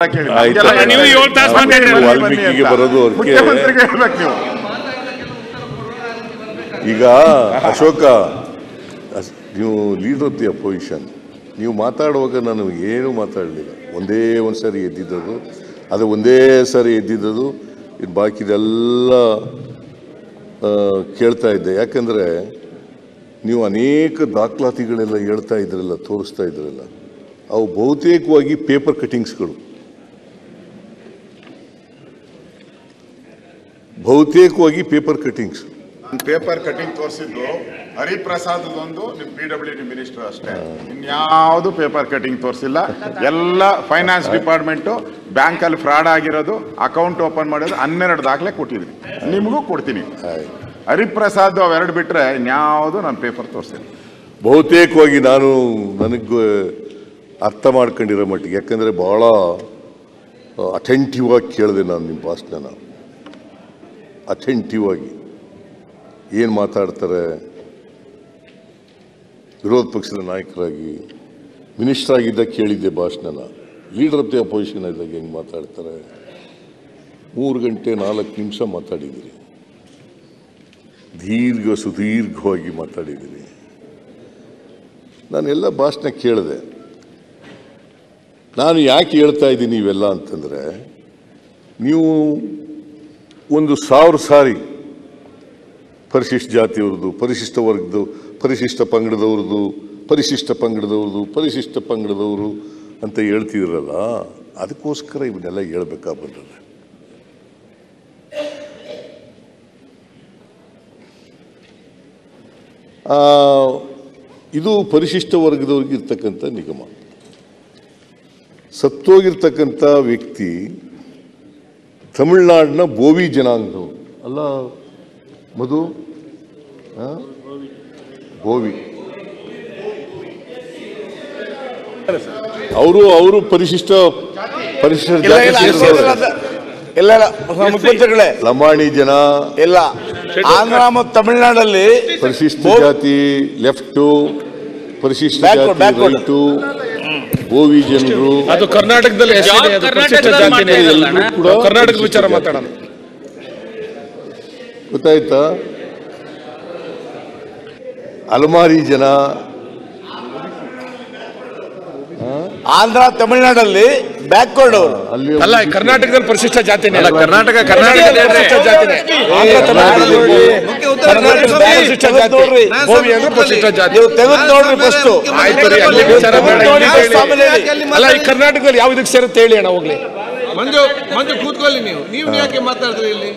ಈಗ ಅಶೋಕ, ನೀವು leader of the opposition, ನೀವು ಮಾತಾಡುವಾಗ ನಾನು ಏನು ಮಾತಾಡಲಿಲ್ಲ. ಒಂದೇ ಒಂದು ಸಾರಿ ಎದ್ದಿದ್ದದು, ಅದು ಒಂದೇ ಸಾರಿ ಎದ್ದಿದ್ದದು, ಬಾಕಿದೆಲ್ಲ ಕೇಳ್ತಾ ಇದ್ದೆ. ಯಾಕಂದರೆ ನೀವು ಅನೇಕ ದಾಖಲಾತಿಗಳೆಲ್ಲ ಹೇಳ್ತಾ ಇದ್ರಲ್ಲ, ತೋರಿಸ್ತಾ ಇದ್ರಲ್ಲ, ಅವು ಬಹುತೇಕವಾಗಿ ಪೇಪರ್ ಕಟಿಂಗ್ಸ್ಗಳು. ಬಹುತೇಕವಾಗಿ ಪೇಪರ್ ಕಟಿಂಗ್ಸ್. ಪೇಪರ್ ಕಟಿಂಗ್ ತೋರಿಸಿದ್ದು ಹರಿಪ್ರಸಾದೊಂದು ನಿಮ್ಮ PWD ಮಿನಿಸ್ಟರ್ ಅಷ್ಟೇ, ಇನ್ಯಾವುದು ಪೇಪರ್ ಕಟಿಂಗ್ ತೋರಿಸಿಲ್ಲ. ಎಲ್ಲ ಫೈನಾನ್ಸ್ ಡಿಪಾರ್ಟ್ಮೆಂಟು ಬ್ಯಾಂಕಲ್ಲಿ ಫ್ರಾಡ್ ಆಗಿರೋದು, ಅಕೌಂಟ್ ಓಪನ್ ಮಾಡೋದು 12 ದಾಖಲೆ ಕೊಟ್ಟಿದ್ರಿ, ನಿಮಗೂ ಕೊಡ್ತೀನಿ. ಹರಿಪ್ರಸಾದ್ ಅವೆರಡು ಬಿಟ್ಟರೆ ಇನ್ಯಾವುದು ನಾನು ಪೇಪರ್ ತೋರಿಸಿಲ್ಲ. ಬಹುತೇಕವಾಗಿ ನನಗೆ ಅರ್ಥ ಮಾಡ್ಕೊಂಡಿರೋ ಮಟ್ಟಿಗೆ, ಯಾಕಂದರೆ ಭಾಳ ಅಟೆಂಟಿವ್ ಆಗಿ ಕೇಳಿದೆ ನಾನು ನಿಮ್ಮ ಭಾಷಣ. ಅಟೆಂಟಿವ್ ಆಗಿ ಏನು ಮಾತಾಡ್ತಾರೆ, ವಿರೋಧ ಪಕ್ಷದ ನಾಯಕರಾಗಿ ಮಿನಿಸ್ಟರ್ ಆಗಿದ್ದಾಗ ಕೇಳಿದ್ದೆ ಭಾಷಣನ. ಲೀಡರ್ ಆಫ್ ದಿ ಅಪೋಸಿಷನ್ ಇದ್ದಾಗ ಹೆಂಗೆ ಮಾತಾಡ್ತಾರೆ. 3 ಗಂಟೆ 4 ನಿಮಿಷ ಮಾತಾಡಿದ್ದೀರಿ, ಸುದೀರ್ಘವಾಗಿ ಮಾತಾಡಿದ್ದೀರಿ. ನಾನೆಲ್ಲ ಭಾಷಣ ಕೇಳಿದೆ. ನಾನು ಯಾಕೆ ಹೇಳ್ತಾ ಇದ್ದೀನಿ ಇವೆಲ್ಲ ಅಂತಂದರೆ, ನೀವು 1,000 ಸಾರಿ ಪರಿಶಿಷ್ಟ ಜಾತಿಯವ್ರದ್ದು, ಪರಿಶಿಷ್ಟ ವರ್ಗದ, ಪರಿಶಿಷ್ಟ ಪಂಗಡದವ್ರದ್ದು, ಪರಿಶಿಷ್ಟ ಪಂಗಡದವರು ಅಂತ ಹೇಳ್ತಿದ್ರಲ್ಲ, ಅದಕ್ಕೋಸ್ಕರ ಇವನ್ನೆಲ್ಲ ಹೇಳ್ಬೇಕಾಗಿ ಬಂದದೆ. ಇದು ಪರಿಶಿಷ್ಟ ವರ್ಗದವ್ರಿಗೆ ಇರ್ತಕ್ಕಂಥ ನಿಗಮ. ಸತ್ತೋಗಿರ್ತಕ್ಕಂಥ ವ್ಯಕ್ತಿ ತಮಿಳುನಾಡಿನ ಬೋವಿ ಜನಾಂಗದವರು ಅಲ್ಲ ಮಧು, ಬೋವಿ. ಅವರು ಪರಿಶಿಷ್ಟ ಲಂಬಾಣಿ ಜನ ಇಲ್ಲ. ಆಂಧ್ರ ಮತ್ತು ತಮಿಳುನಾಡಲ್ಲಿ ಪರಿಶಿಷ್ಟ ಜಾತಿ ಲೆಫ್ಟ್, ಪರಿಶಿಷ್ಟ ಜಾತಿ ರೈಟು, ಬೋವಿ ಜನರು. ಅದು ಕರ್ನಾಟಕದಲ್ಲಿ ಕರ್ನಾಟಕದ ವಿಚಾರ ಮಾತಾಡೋಣ, ಗೊತ್ತಾಯ್ತಾ? ಅಲಮಾರಿ ಜನ, ಆಂಧ್ರ ತಮಿಳುನಾಡಲ್ಲಿ ಬ್ಯಾಕ್ವರ್ಡ್ ಅವರು ಅಲ್ಲ. ಕರ್ನಾಟಕದಲ್ಲಿ ಪರಿಶಿಷ್ಟ ಜಾತಿನೇ. ಕರ್ನಾಟಕ ಪರಿಶಿಷ್ಟ ಜಾತಿನೇ. ತೆಗೆದು ನೋಡ್ರಿ ಫಸ್ಟ್. ಅಲ್ಲ, ಈ ಕರ್ನಾಟಕದಲ್ಲಿ ಯಾವ ಇದಕ್ಕೆ ಸೇರುತ್ತೆ ಹೇಳಿ ಅಣ್ಣ. ಹೋಗ್ಲಿ ಮಂಜು ಕೂತ್ಕೊಳ್ಳಿ. ನೀವು ಯಾಕೆ ಮಾತಾಡಿದ್ರಿ ಇಲ್ಲಿ?